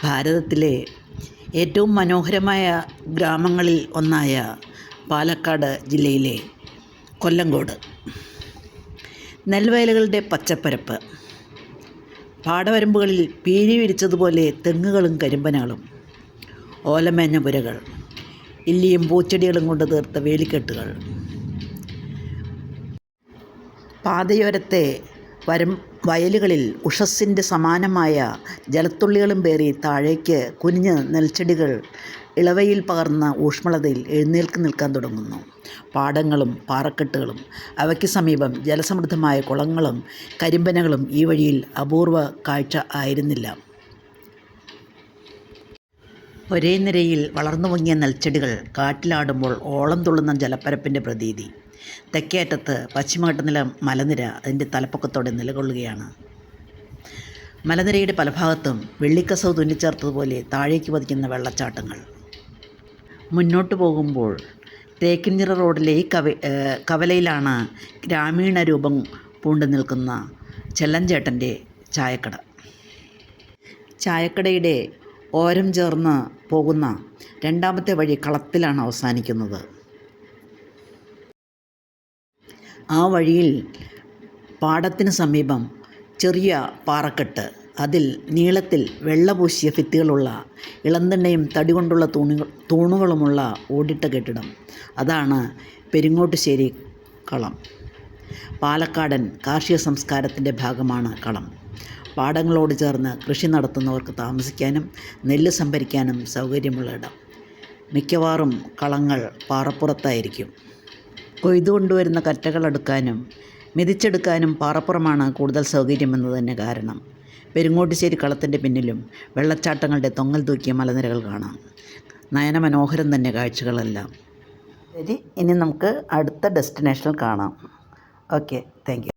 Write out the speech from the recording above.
ഭാരതത്തിലെ ഏറ്റവും മനോഹരമായ ഗ്രാമങ്ങളിൽ ഒന്നായ പാലക്കാട് ജില്ലയിലെ കൊല്ലങ്കോട്. നെൽവയലുകളുടെ പച്ചപ്പരപ്പ്, പാടവരമ്പുകളിൽ പീലി വിരിച്ചതുപോലെ തെങ്ങുകളും കരിമ്പനകളും, ഓലമേഞ്ഞ പുരകൾ, ഇല്ലിയും പൂച്ചെടികളും കൊണ്ട് തീർത്ത വേലിക്കെട്ടുകൾ, പാതയോരത്തെ വയലുകളിൽ ഉഷസ്സിൻ്റെ സമാനമായ ജലത്തുള്ളികളും പേറി താഴേക്ക് കുനിഞ്ഞ് നെൽച്ചെടികൾ ഇളവയിൽ പകർന്ന ഊഷ്മളതയിൽ എഴുന്നേൽക്ക് നിൽക്കാൻ തുടങ്ങുന്നു. പാടങ്ങളും പാറക്കെട്ടുകളും അവയ്ക്ക് സമീപം ജലസമൃദ്ധമായ കുളങ്ങളും കരിമ്പനകളും ഈ വഴിയിൽ അപൂർവ കാഴ്ച ആയിരുന്നില്ല. ഒരേ നിരയിൽ വളർന്നു പൊങ്ങിയ നെൽച്ചെടികൾ കാറ്റിലാടുമ്പോൾ ഓളം തുള്ളുന്ന ജലപ്പരപ്പിൻ്റെ പ്രതീതി. തെക്കേ അറ്റത്ത് പശ്ചിമഘട്ടനില മലനിര അതിൻ്റെ തലപ്പൊക്കത്തോടെ നിലകൊള്ളുകയാണ്. മലനിരയുടെ പല ഭാഗത്തും വെള്ളിക്കസവ് തുന്നിച്ചേർത്തതുപോലെ താഴേക്ക് പതിക്കുന്ന വെള്ളച്ചാട്ടങ്ങൾ. മുന്നോട്ട് പോകുമ്പോൾ തേക്കിൻചിറ റോഡിലെ ഈ കവലയിലാണ് ഗ്രാമീണ രൂപം പൂണ്ടു നിൽക്കുന്ന ചെല്ലഞ്ചേട്ടൻ്റെ ചായക്കട. ചായക്കടയുടെ ഓരം ചേർന്ന് പോകുന്ന രണ്ടാമത്തെ വഴി കളത്തിലാണ് അവസാനിക്കുന്നത്. ആ വഴിയിൽ പാടത്തിന് സമീപം ചെറിയ പാറക്കെട്ട്, അതിൽ നീളത്തിൽ വെള്ളപൂശിയ ഭിത്തികളുള്ള ഇളന്തിണ്ണയും തടി കൊണ്ടുള്ള തൂണുകളുമുള്ള ഓടിട്ട കെട്ടിടം. അതാണ് പെരിങ്ങോട്ടുശ്ശേരി കളം. പാലക്കാടൻ കാർഷിക സംസ്കാരത്തിൻ്റെ ഭാഗമാണ് കളം. പാടങ്ങളോട് ചേർന്ന് കൃഷി നടത്തുന്നവർക്ക് താമസിക്കാനും നെല്ല് സംഭരിക്കാനും സൗകര്യമുള്ള ഇടം. മിക്കവാറും കളങ്ങൾ പാറപ്പുറത്തായിരിക്കും. കൊയ്തു കൊണ്ടുവരുന്ന കറ്റകൾ എടുക്കാനും മെതിച്ചെടുക്കാനും പാറപ്പുറമാണ് കൂടുതൽ സൗകര്യമെന്ന് തന്നെ കാരണം. പെരിങ്ങോട്ടുശ്ശേരി കളത്തിൻ്റെ പിന്നിലും വെള്ളച്ചാട്ടങ്ങളുടെ തൊങ്ങൽ തൂക്കിയ മലനിരകൾ കാണാം. നയനമനോഹരം തന്നെ കാഴ്ചകളെല്ലാം. ശരി, ഇനി നമുക്ക് അടുത്ത ഡെസ്റ്റിനേഷനിൽ കാണാം. Okay, thank you.